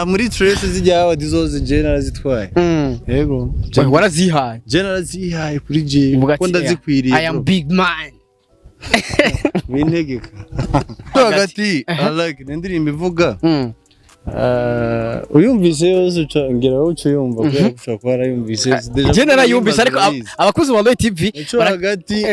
muri trace zijyaho dizoze general zitwaye yego warazihaye general zihaye kuri je ko ndazikwiriye I am big man wintegeka hagati like n'indirimbo ivuga uyumvise yose ngira uco yumva ko ushaka ko arayumvise general yumvise ariko abakuzi ba TV hagati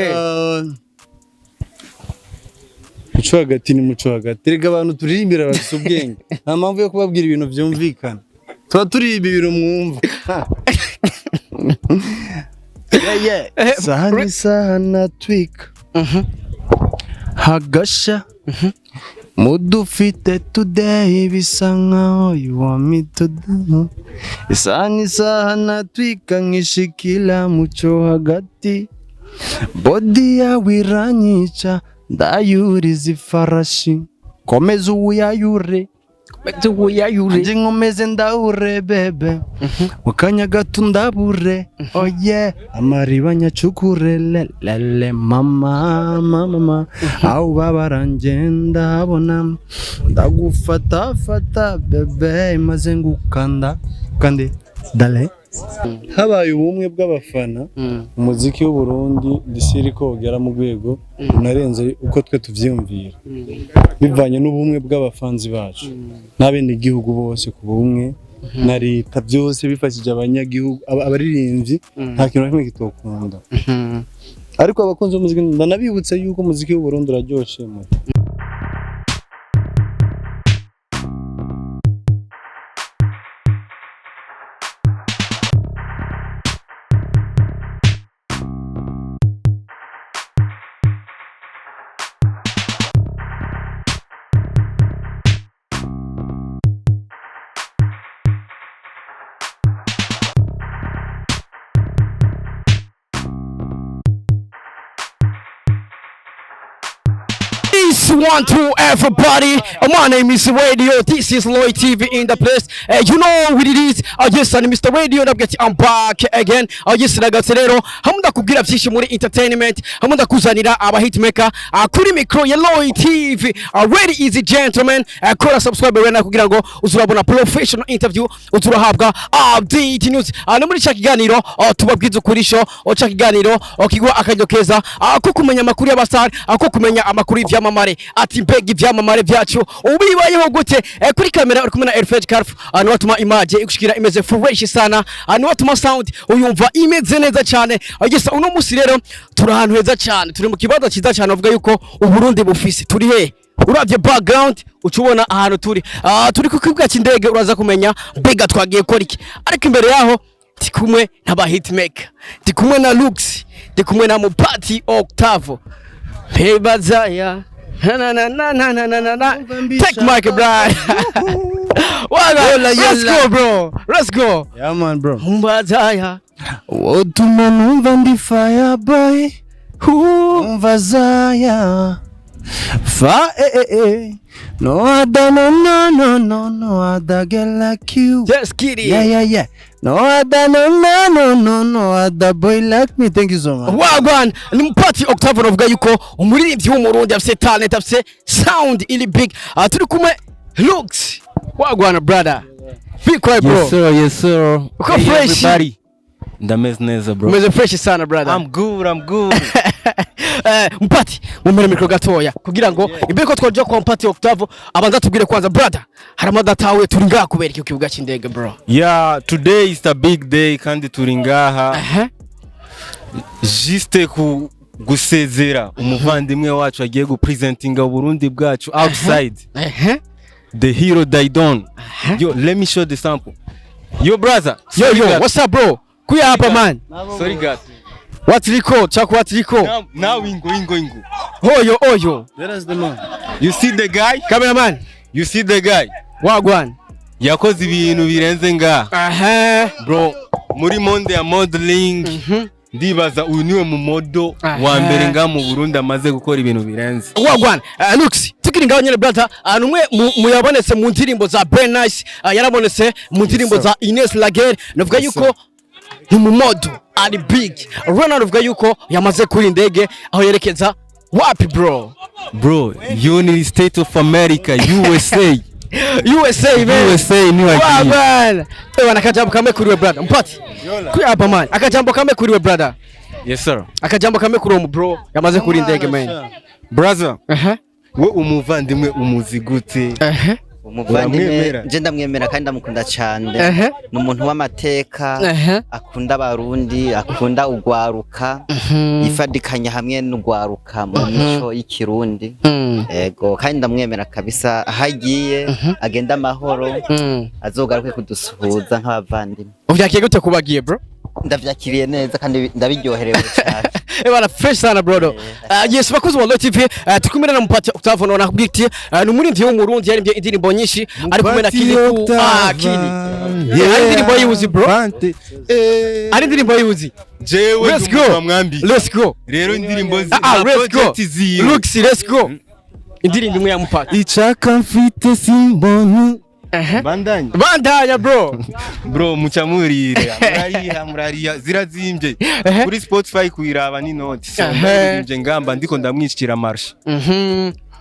muco hagati ni muco hagati rega abantu turirimbira bafite ubwenge nta mpamvu yo kubabwira ibintu byumvikana tuba turirimba ibintu mwumva sahana twika hagasha mudufite today bisa nkaho you want me to do sahana twika nkishikila muco hagati body yawe iranyica ndayuriza ifarashi komeza uyayure nje nkomeze ndaure bebe mukanya gato ndabure oye amariba nyacukure lele mama au babarangenda abona ndagufata bebe maze ngukanda kandi dale habaye ubumwe bw'abafana umuziki w'u Burundi disiri ko ugera mu rwego unarenze uko twe tuvyumvira bivanye n'ubumwe bw'abafanzi bacu n'abene igihugu bose ku bumwe na leta byose bifashije abanyagihugu abaririmbyi nta kintu kimwe kitokunda ariko abakunze umuziki ndanabibutse yuko umuziki w'u Burundi uraryoshe mu One, two, everybody. My name is Radio. This is Loy TV in the place. You know what it is. Yes, I'm Mr. Radio. I'm back again. Yes, ragaserero. Hamunda kugira byinshi muri entertainment. Hamunda kuzanira aba hitmaker. Kuri micro ya Loy TV. Ready easy gentlemen. Kora subscribe wena kugira ngo uzurabona professional interview. Uzurahabwa update news. No muri cyakiganiro tubabwiza ukuri show. Cyakiganiro kigwa akajokeza. Ko kumenya amakuru y'abastar. Ko kumenya amakuru y'ivyamamare. Ati mbega ivyamamare byacu ubibayeho gute kuri kamera uri kumwe na Elfage Carf anu watuma image ikushikira imeze fresh sana anu watuma sound uyumva imeze neza cyane agisa uno musi rero turi ahantu heza cyane turi mu kibazo cyiza cyane uvuga yuko uburundi bufise turi he uravye background ucubona ahantu turi ku kibuga cy'indege uraza kumenya mbega twagiye kora iki ariko imbere yaho ndi kumwe n'aba hitmaker ndi kumwe na Lux ndi kumwe na Mupati Octave Pebazaya na. Take mic, bro. Let's go, bro. Let's go. Yeah, man, bro. Mbazaya. Wotuma numva ndi fire boy. Mbazaya. Fa No other, no other girl like you. Just kidding. Yeah. No other, no other boy like me. Thank you so much. Wagwan, ni Mupati Octave uvuga yuko umuririmbyi w'umurundi afite talent, afite sound ili big. Turi kumwe Lux. Wagwan, brother. Be quiet, bro. Yes, sir. Uko fresh. Everybody. Ndameze neza, bro. Umeze fresh sana, brother. I'm good. Mupati mumere mikro gatoya kugira ngo imbere ko twaje kwa Mupati Octave abanza tubwire kwanza brother haramada tawe turi ngaha kubera iki kibuga cy'indege bro. Yeah, today is a big day kandi turi ngaha juste gusezera umuvandimwe wacu agiye gupresentinga Burundi bwacu outside. The hero died on. Yo, let me show the sample. Yo brother. Yo, what's up bro? Kuya hapa man. Sorry guys. What record? Now ingo. Oyo. Where is the man? You see the guy? Cameraman. You see the guy? Wagwan. Yakoze ibintu birenze nga. Bro, muri monde ya modeling. Ndibaza uyu niwe mu modo wa mbere nga mu Burundi amaze gukora ibintu birenze. Wagwan. Lux, tukiri ngaho nyene brother, numwe muyabonetse mu ndirimbo za Ben Nice, yarabonetse mu ndirimbo za Ines Laguerre, navuga yuko ni mu modo ari big. Ronald uvuga yuko yamaze kuri indege aho yerekeza wapi bro? Bro, United States of America, USA. USA man. USA ni Wow man. Ewana akajambo kamwe kuri we brother. Mpati. Kuri hapa man. Akajambo kamwe kuri we brother. Yes sir. Akajambo kamwe kuri uwo bro yamaze kuri ndege man. Brother. We umuvandimwe umuzi gute? Umuvandimwe je ndamwemera kandi ndamukunda cyane. Ni umuntu w'amateka, akunda abarundi, akunda ugwaruka, yifadikanya hamwe n'ugwaruka mu mico y'ikirundi. Ego kandi ndamwemera kabisa, ahagiye agenda amahoro, azogaruke kudusuhuza nk'abavandimwe. Uvyakiye gute kubagiye bro? Ndavyakiriye neza kandi ndabiryoherewe cyane. Bana fresh sana bro. Yes bakuzi wa TV tukumira na Mpati Octave no nakubwiti ni umurindi wo mu Burundi yari indirimbo nyinshi ari kumwe na Kilikou Kili. Ari indirimbo yuzi bro. Ari indirimbo yuzi. Jewe ndumva mwambi. Let's go. Rero indirimbo let's go. Indirimbo imwe ya Mpati. Ichaka mfite simbonu. Bandanya bro mucamurire murariya zirazimbye kuri Spotify kuiraba ni note nje ngamba ndiko ndamwishikira marsh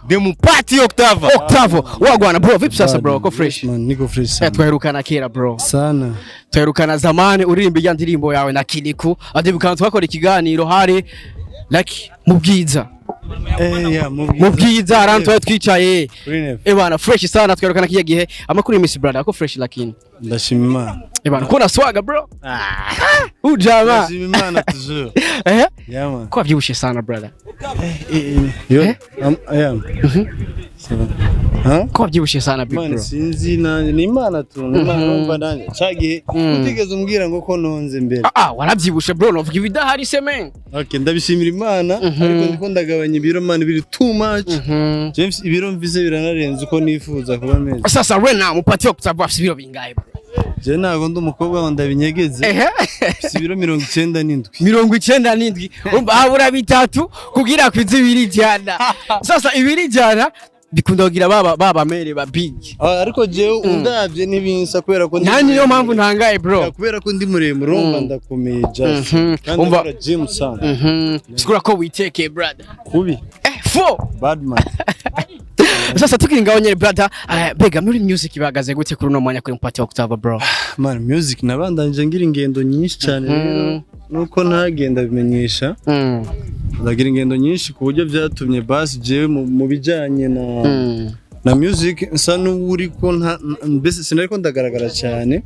de Mpati Octave wagwana bro vipi sasa bro ko fresh man niko fresh sana twaherukana kera bro sana twaherukana zamani uririmba ya ndirimbo yawe na Kilikou adibukana twakora ikiganiro hari like mubwiza mubwiza arantu twicaye bana fresh sana twerukana kiye gihe amakuru Miss brother ko fresh lakini ndashima Imana bana kuna swaga bro ujama ndashima Imana toujours yama ko avyibushe sana brother yo ko avyibushe sana bro sinzi ni Imana tu numva nanje cagihe utigeze umbwira ngo ko nonze mbere waravyibushe bro novuga ibidahari semen okay ndabishimira Imana ariko ndiko ndagabanya ibiro man biri too much James ibiro mvise biranarenze uko nifuza kuba meze sasa we na Mpati Octave afite ibiro bingahe bro je nago ndumukobwa ngo ndabinyegeze ibiro 97 umva habura bitatu kugira kwizibiri jana sasa ibiri jana bikunda kugira baba mere ba big ariko je undavye nibinsa kubera ko nani yo mpamvu ntangaye bro kubera ko ndi muremure urumva ndakomeye just kandi umva gym sana sikura ko witeke brother kubi bad man sasa tukingaho nyere brother bega muri music bagaze gute kuri no mwanya kuri Mpati Octave bro man music nabandanje ngira ingendo nyinshi cyane rero nuko ntagenda bimenyesha ndagira ingendo nyinshi ku buryo byatumye basi jewe mu bijanye na music nsa n'uri ko mbese sinariko ndagaragara cyane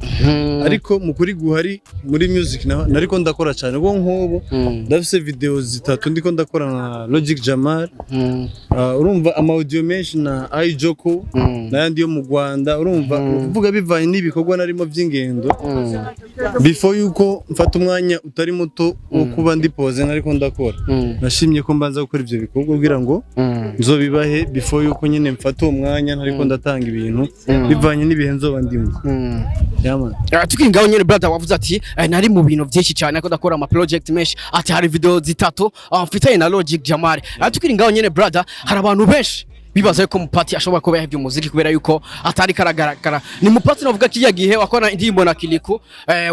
ariko mukuri guhari muri music nariko ndakora cyane ubwo nkobo ndafise video zitatu ndiko ndakora na Logic Jamal urumva ama audio menshi na iJoko nayandi yo mu Rwanda urumva kuvuga bivanye n'ibikorwa narimo by'ingendo before yuko mfata umwanya utari muto wo kuba ndipoze nariko ndakora nashimye ko mbanza gukora ivyo bikorwa kugira ngo nzobibahe before yuko nyine mfata umwanya ntariko ndatanga ibintu bivanye n'ibihe nzoba ndimo yama tukingaho nyene brother wavuze ati nari mu bintu byinshi cyane ko ndakora ama project mesh ati hari video zitatu mfitanye na Logic Jamal tukingaho nyene brother hari abantu benshi bibaza ko Mpati ashobora kuba yahevye umuziki kubera yuko atari karagaragara ni Mpati navuga kiya gihe wakora indirimbo na Kilikou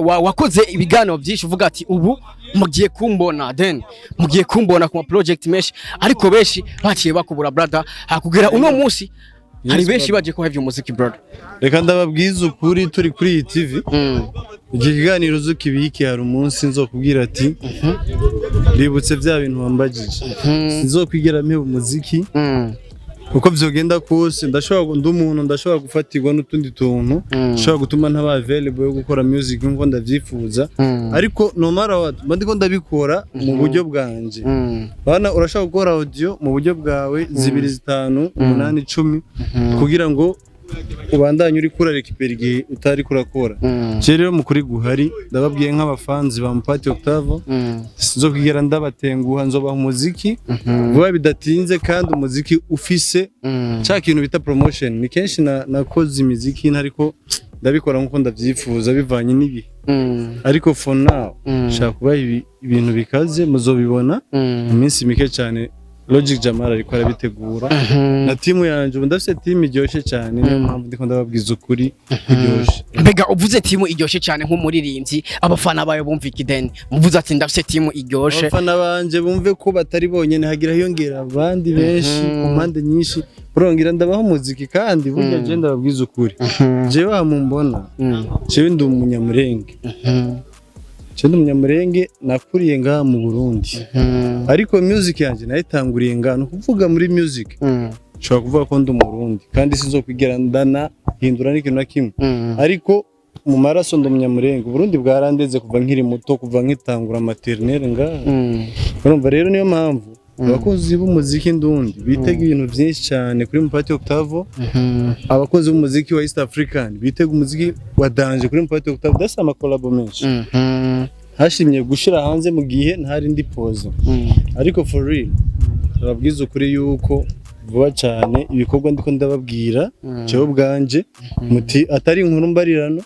wakoze ibiganiro byinshi uvuga ati ubu mugiye kumbona then mugiye kumbona ku project mesh ariko benshi baciye bakubura brother hakugera uno munsi hari benshi baje ko hevye umuziki brother reka ndababwiza ukuri turi kuri iyi TV iki kiganiro zukibiki hari umunsi nzokubwira ati ributse bya bintu wambagije sinzokwigera mpeba umuziki uko vyogenda kose ndashobora gufatirwa n'utundi tuntu ndashobora gutuma ntaba available yo gukora music nko ndavyifuza ariko no matter what ndiko ndabikora mu buryo bwanje bana urashobora gukora audio mu buryo bwawe 2 5 8 10 kugira ngo ubandanye uri kura récupérer igihe utari kurakora rero mukuri guhari ndababwiye nk'abafanzi ba Mpati Octave sinzokwigera ndabatenguha nzobaha umuziki vuba bidatinze kandi umuziki ufise cya kintu bita promotion ni kenshi nakoze imiziki ntariko ndabikora nkuko ndavyifuza bivanye n'ibihe ariko for now shaka kuba ibintu bikaze muzobibona mu minsi mike cyane Logic Jamal ariko arabitegura na timu yanje ubu ndafise timu iryoshe cyane niyo mpamvu ndiko ndababwiza ukuri iryoshe. Mbega uvuze timu iryoshe cyane nk'umuririmbyi abafana bayo bumva ikideni muvuze ati ndafise timu iryoshe abafana banje bumve ko batari bonyene hagira hiyongera abandi benshi ku mpande nyinshi burongera ndabaho muziki kandi burya je ndababwiza ukuri jewe hamumbona jewe ndi umunyamurenge Chendo munyamurenge nakuriye ngaha mu Burundi ariko music yanje nayitanguriye ngaha no kuvuga muri music nshobora kuvuga ko ndi umurundi kandi sinzokwigera ndana hindura n'ikintu na kimwe ariko mu maraso ndi umunyamurenge Burundi bwarandeze kuva nkiri muto kuva nkitangura maternelle ngaha urumva rero niyo mpamvu abakozi b'umuziki ndundi bitega ibintu byinshi cyane kuri Mupati Octavo abakozi b'umuziki wa East African bitega umuziki wa Danje kuri Mupati Octavo dasa amakolabo menshi hashimye gushira hanze mu gihe ntari ndi pose ariko for real babwiza ukuri yuko vuba cyane ibikorwa ndiko ndababwira cyo bwanje muti atari inkuru mbarirano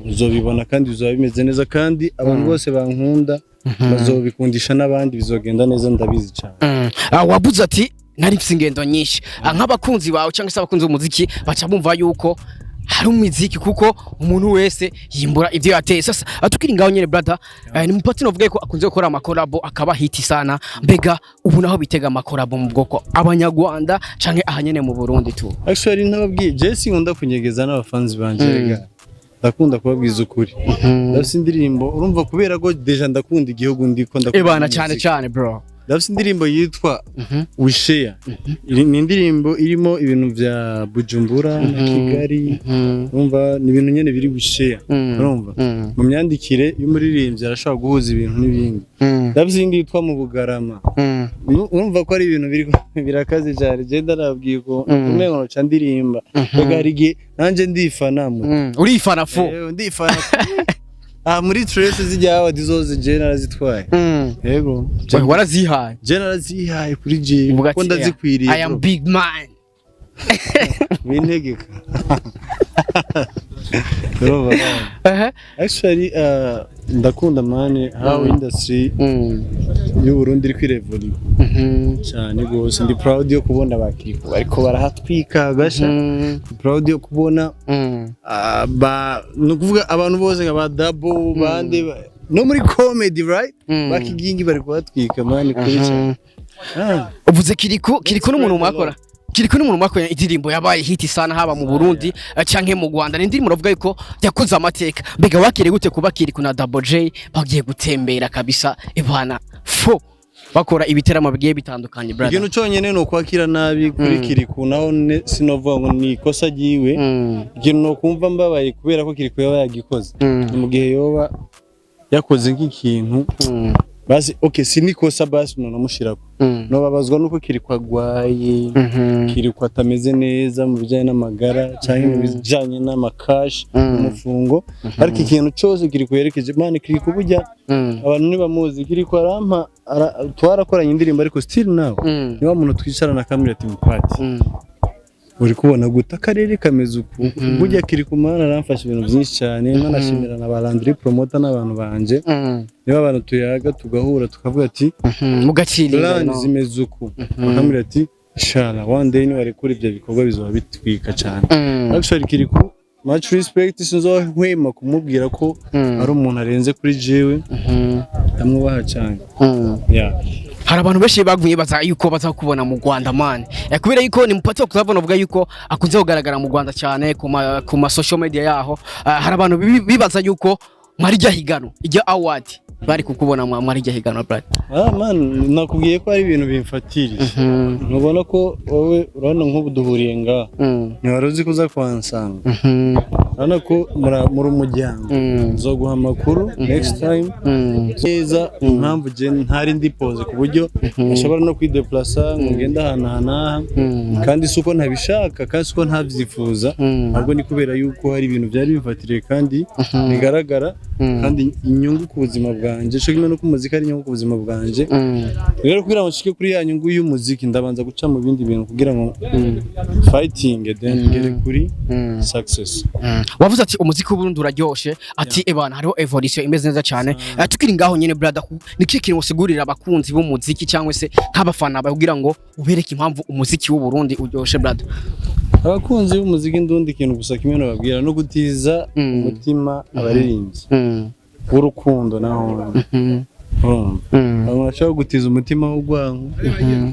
uzobibona kandi uzaba bimeze neza kandi abantu bose bankunda bazobikundisha n'abandi bizogenda neza ndabizi cyane. Wabuze ati nari mfise ingendo nyinshi nk'abakunzi bawe cyangwa se abakunzi b'umuziki baca bumva yuko hari umuziki kuko umuntu wese yimbura ivyo yateye. Sasa atukiri ngaho nyene brother ni Mupati novuga ko akunze gukora amakolabo akaba hiti sana mbega ubu naho bitega amakolabo mu bwoko abanyarwanda canke ahanyene mu Burundi tu. Actually ntababwiye Jesse nkunda kunyegeza n'abafanzi banje rega ndakunda kubabwiza ukuri ndafise indirimbo urumva kubera ko deja ndakunda igihugu ndiko ndakunda ebana cyane bro ndafise indirimbo yitwa Wishare ni indirimbo irimo ibintu vya Bujumbura na Kigali urumva ni ibintu nyene biri Wishare urumva mu myandikire y'umuririmbyi arashobora guhuza ibintu n'ibindi ndafise indi yitwa mu Bugarama urumva ko ari ibintu biri birakaze cyane je ndarabwiye ko umengo no candirimba bagarige nanje ndifana mu urifana fo ndifana muri trace zijyaho dizoze general zitwaye yego warazihaye general zihaye kuri je ko ndazikwiriye I am big man wintegeka actually ndakunda mane how industry y'u Burundi iri kwirevolve cyane gose ndi proud yo kubona Kilikou ariko barahatwika gasha proud yo kubona no kuvuga abantu bose nka Double bande no muri comedy right bakigingi bari kuhatwika mane kuri cyane uvuze Kilikou n'umuntu mwakora Kilikou n'umuntu mwakora indirimbo yabaye hiti sana haba mu Burundi canke mu Rwanda n'indirimbo uravuga yuko yakoze amateka mbega wakire gute kuba Kilikou na DoubleJay bagiye gutembera kabisa ibana fo bakora ibiteramo bigiye bitandukanye brother ikintu cyonyene no kwakira nabi kuri Kilikou naho sinovuga ngo ni ikosa giwe ikintu no kumva mbabaye kubera ko Kilikou yaba yagikoze mu gihe yoba yakoze nk'ikintu basi okay sinikosa basi none mushirako no babazwa nuko Kilikou agwaye Kilikou atameze neza mu bijanye n'amagara cyangwa mu bijanye n'amakash umufungo ariko ikintu cyose Kilikou yerekeje mane Kilikou burya abantu nibamuzi Kilikou arampa twarakoranye indirimbo ariko still now niba muntu twicarana kamwe ati Mupati uri kubona guta akarere kameze uku burya Kilikou mana aramfasha ibintu byinshi cyane nanashimira na Balandri promoter n'abantu banje niba abantu tuyaga tugahura tukavuga ati mugakirira zimeze uku bakamira ati inshallah one day ni warekura ibyo bikorwa bizoba bitwika cyane actually Kilikou much respect sinzohwema kumubwira ko ari umuntu arenze kuri jewe ndamwubaha cyane hari abantu benshi bagumye baza yuko bazakubona mu Rwanda man kubera yuko ni Mupati Octavo novuga yuko akunze kugaragara mu Rwanda cyane ku ma social media yaho hari abantu bibaza yuko mwari jahigano ijya award bari kukubona mwari jahigano brother man nakubwiye ko ari ibintu bimfatiriye nubona ko wowe urabona nk'ubu duhuriye ngaha ntiwaruzi kuza kwansanga urabona ko muri umuryango nzoguha amakuru next time neza impamvu je ntari ndi pose ku buryo ashobora no kwideplacer ngo ngenda hanaha kandi suko ntabishaka kandi suko ntavyifuza ahubwo ni kubera yuko hari ibintu byari bimfatiriye kandi bigaragara kandi inyungu ku buzima bwanje cyo kimwe no ku muziki ari inyungu ku buzima bwanje rero kugira ngo nshike kuri ya nyungu y'umuziki ndabanza guca mu bindi bintu kugira ngo fighting then ngere kuri success wavuze ati umuziki w'Uburundi uraryoshe ati ebana hariho evolution imeze neza cyane tukiri ngaho nyene brother niki kintu usigurira abakunzi b'umuziki cyangwa se nk'abafana bagira ngo ubereke impamvu umuziki w'Uburundi uryoshe brother abakunzi b'umuziki ndundi kintu gusa kimwe babwira no gutiza umutima abaririmbyi urukundo naho abashaka gutiza umutima w'ugwango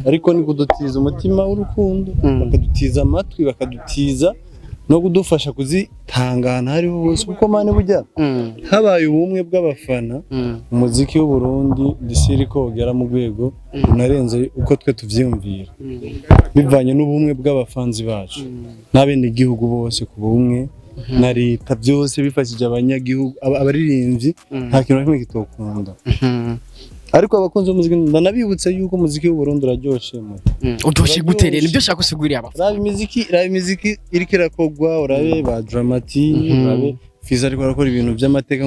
ariko ni kudutiza umutima w'urukundo bakadutiza amatwi bakadutiza no kudufasha kuzitangana hariho hose kuko mane bujya habaye ubumwe bw'abafana umuziki w'Uburundi disiriko ugera mu rwego unarenze uko twe tuvyumvira bivanye n'ubumwe bw'abafanzi bacu n'abene igihugu bose ku bumwe na leta byose bifashije abanyagihugu abaririmbyi nta kintu kimwe kitokunda ariko abakunzi b'umuziki ndanabibutse yuko umuziki w'Uburundi uraryoshe uryoshe gute rero nibyo shaka gusigurira abafana raba imiziki iriko irakogwa urabe ba Dramati urabe Fizzo ariko arakora ibintu by'amateka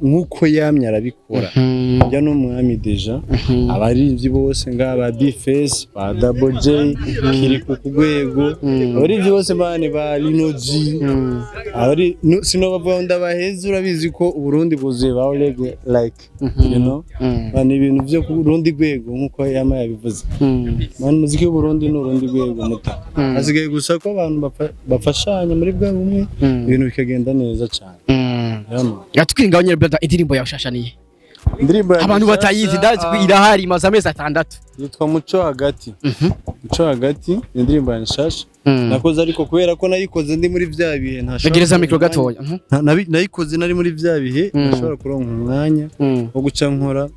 nk'uko yamye arabikora njya n'umwami deja abaririmbyi bose ngaba B-Face ba DoubleJay Kilikou ku rwego abaririmbyi bose bane ba Linoji abari sinobavuga ndabaheza urabizi ko Uburundi buzuye ba like you know bane ibintu byo ku Burundi rwego nk'uko yama yabivuze man muziki w'Uburundi n'Urundi rwego muta asigaye gusa ko abantu bafashanya muri bwa bumwe ibintu bikagenda neza cyane yatwinga abanyere brother indirimbo yashashaniye abantu batayizi ndazi irahari maze amezi 6 yitwa Muco Hagati Muco Hagati indirimbo yanshasha nakoze ariko kubera ko nayikoze ndi muri vya bihe ntagereza mikro gatoya nayikoze nari muri vya bihe nashobora kuronka umwanya wo guca nkora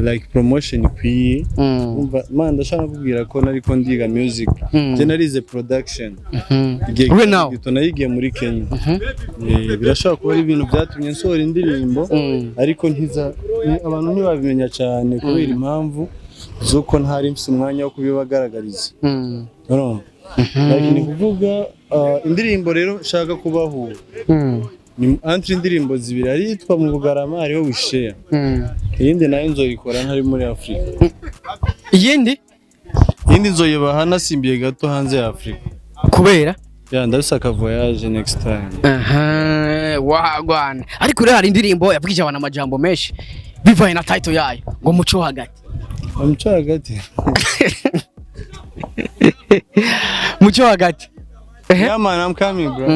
like promotion kwiye umva man ndashaka kubwira ko nariko ndiga music je narize production we now nayigiye muri Kenya birashaka kuba ari ibintu byatumye nsohora indirimbo ariko abantu ntibabimenya cyane kubera impamvu zuko ntari mfite umwanya wo kubibagaragariza like ni kuvuga indirimbo rero shaka kubahura ni entre indirimbo zibiri ari yitwa mu Bugarama hariho wishare iyindi nayo nzoyikora ntari muri Afrika iyindi nzoyibaha nasimbiye gato hanze ya Afrika kubera ndabisaka voyage next time wagwana ariko rero hari indirimbo yabwije abantu amajambo menshi bivaye na title yayo ngo Muco Hagati Muco Hagati Muco Hagati yeah man I'm coming bro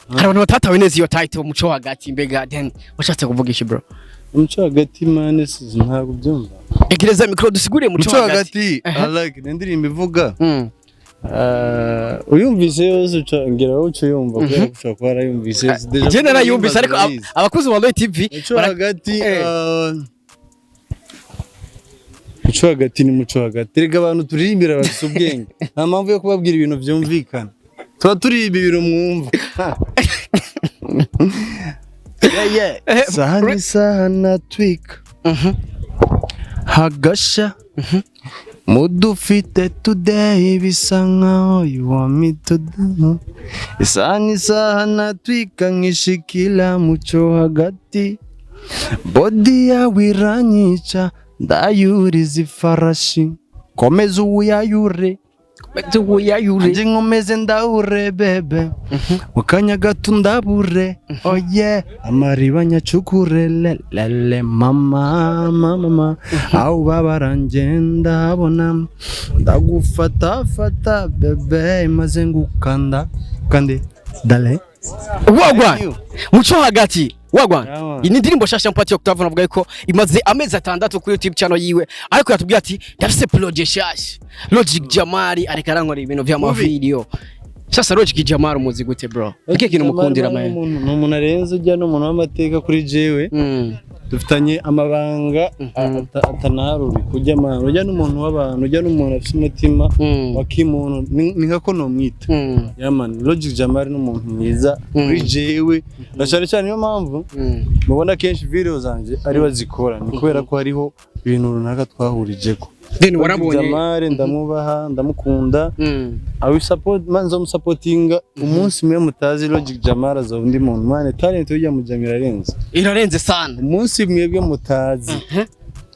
hari abantu batatawe neza iyo title Muco Hagati mbega then washatse kuvuga iki bro Muco Hagati man ntabwo byumva egereza mikro dusigure Muco Hagati I like indirimbo ivuga uyumvise yose ngira uco yumva kubera gushaka ko arayumvise je narayumvise ariko abakuzi ba Loy TV Muco Hagati Muco Hagati ni Muco Hagati rega abantu turirimbira bafite ubwenge nta mpamvu yo kubabwira ibintu byumvikana tuba turirimba ibintu mwumva sahana twika hagasha mudufite today bisa nkaho you want me to do sahana twika nkishikila Muco Hagati body yawe iranyica ndayuriza ifarashi komeza uyayure nje nkomeze ndaure bebe mukanya gato ndabure oye amariba nyacukure lele mama au babarangenda abona ndagufata bebe maze ngukanda kande dale wagwa Muco Hagati wagwa ini ndirimbo shasha mpati Octave navuga ko imaze amezi 6 kuri YouTube channel yiwe ariko yatubwiye ati ndafise project shasha Logic Jamari areka arankora ibintu vya ma video sasa Logic Jamari umuzi gute bro iki kintu mukundira maye n'umuntu arenze ujya n'umuntu w'amateka kuri jewe dufitanye amabanga atanaharuri kujya amahoro ujya n'umuntu w'abantu ujya n'umuntu afite umutima wa kimuntu ni nkako nomwita yamani Logic Jamari n'umuntu mwiza kuri jewe ndashaka cyane niyo mpamvu mubona kenshi video zanje ari bazikora ni kubera ko hariho ibintu runaka twahurijeko then warabonye Jamari ndamwubaha ndamukunda awi support manzo musupportinga umunsi mwe mutazi Logic Jamari azo undi muntu mane talent ujya mujamira irarenze sana umunsi mwebwe mutazi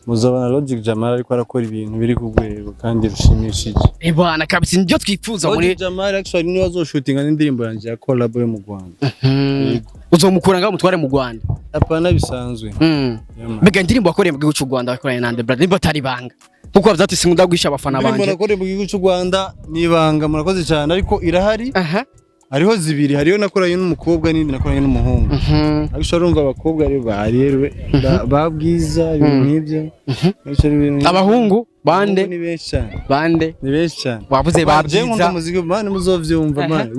muzabona Logic Jamal ariko arakora ibintu biri ku rwego kandi rushimishije. Bwana kabisa nibyo twifuza muri Logic Jamal actually niwe azoshutinga n'indirimbo yanjye ya collab yo mu Rwanda. Uzomukura ngaho mutware mu Rwanda. Apana bisanzwe. Mbega indirimbo wakoreye mu gihugu cy'u Rwanda wakoranye nande brother nimba atari banga. Kuko bavyati sinkunda guhisha abafana banje. Indirimbo nakoreye mu gihugu cy'u Rwanda nibanga murakoze cyane ariko irahari. Hariho zibiri, hariyo nakoranye n'umukobwa n'indi nakoranye n'umuhungu. Ariko urumva abakobwa ari barerwe babwiza ibintu nk'ibyo. Abahungu bande ni benshi cyane. Bande ni benshi cyane. Wavuze babyiza. Nkunda muziki bane muzovyumva man.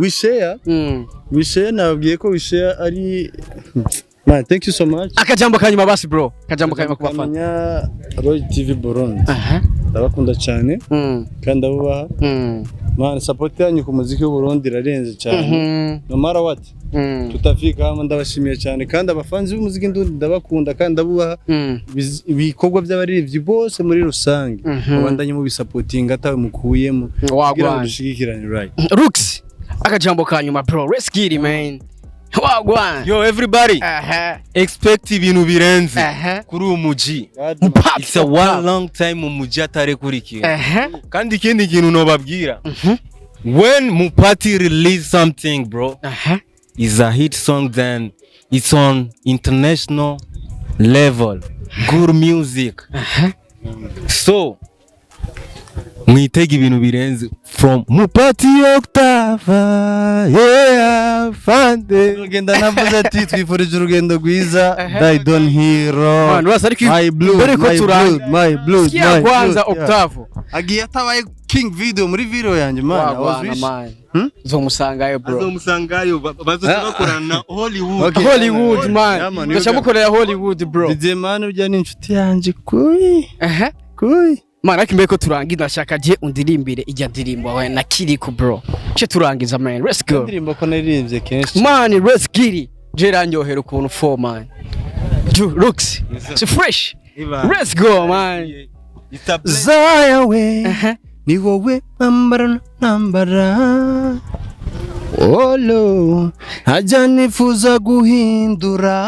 We share nababwiye ko we share ari man, thank you so much. Akajambo kanyuma basi bro. Akajambo kanyuma ku bafana. Roy TV Burundi. Ndabakunda cyane. Kandi abubaha. Man, support yanyu ku muziki w'u Burundi irarenze cyane. No matter what. Tutafika hama ndabashimiye cyane kandi abafanzi b'umuziki ndundi ndabakunda kandi abubaha. Ibikorwa by'abarivyi bose muri rusange. Babandanye mu bisupporting atawe mukuyemo. Kugira dushigikirane right. Rux. Akajambo kanyuma bro. Let's get it man. Wagwan. Yo everybody. Expect ibintu birenze kuri umuji. It's a one long time umuji atarekurikiye. Kandi ikindi kintu nobabwira. When Mupati release something bro, is a hit song then it's on international level. Good music. So mwitege ibintu birenze from Mupati Octava. Yeah, fande. Urugendo navuze ati twifurije urugendo rwiza. Die Don Hero. My blood. Sikia kwanza Octavo. Agiye atabaye King video muri video yanjye man. Zomusangayo bro. Azomusangayo bazokorana Hollywood. Hollywood man. Ndashamukorera Hollywood bro. DJ man ujya n'inshuti yanjye kuyi. Kuyi. Man akimbe ko turangiza ndashaka je undirimbire ijya ndirimbo wawe na Kilikou bro. Cyo turangiza man. Let's go. Ndirimbo ko naririmbye kenshi. Man let's get it. Je ranyohera ukuntu for man. Looks. It's fresh. Let's go man. Zaya we. Ni wowe nambara. Olo. Haja nifuza guhindura.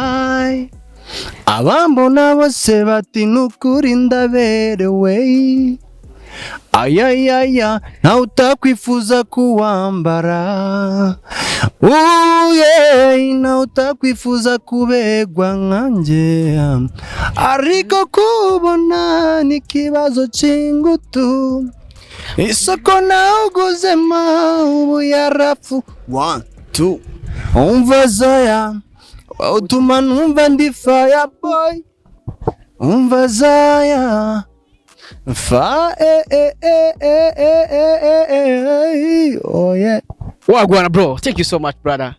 Abambona bose bati nukuri ndaberewe. Ayayaya na utakwifuza kuwambara. Na utakwifuza kubegwa nkanje. Ariko kubona ni kibazo cy'ingutu. Isoko nawuguzema ubu yarafu. 1 2 umva Zaya. Utuma numva ndi fire boy. Umva Zaya. Oh yeah. Wagwana bro. Thank you so much brother.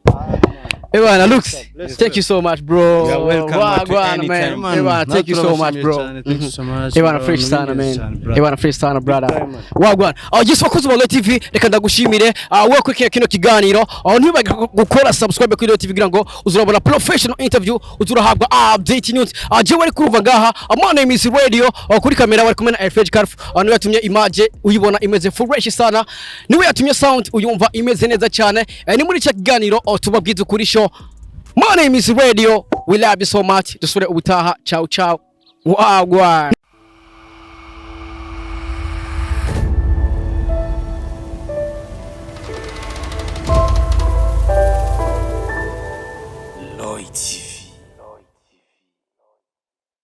Ewana looks. Thank you so much bro. You're welcome. Wagwana man. Ewana thank you so much bro. Thank you so much. Ewana fresh sana man. Ewana fresh sana brother. Wagwana. Just wakoze wa TV reka ndagushimire. Wowe kuri kino kiganiro. Ntibagire gukora subscribe kuri TV kugira ngo uzurabona professional interview, uzurahabwa update news. Je wari kuruva ngaha. My name is Radio. Kuri kamera wari kumena FH Carf. Niwe yatumye image uyibona imeze fresh sana. Niwe yatumye sound uyumva imeze neza cyane. Ni muri cya kiganiro tubabwiza kuri show. My name is Radio. We love you so much. Dusure ubutaha. Ciao ciao. Wagwan. Lloyd.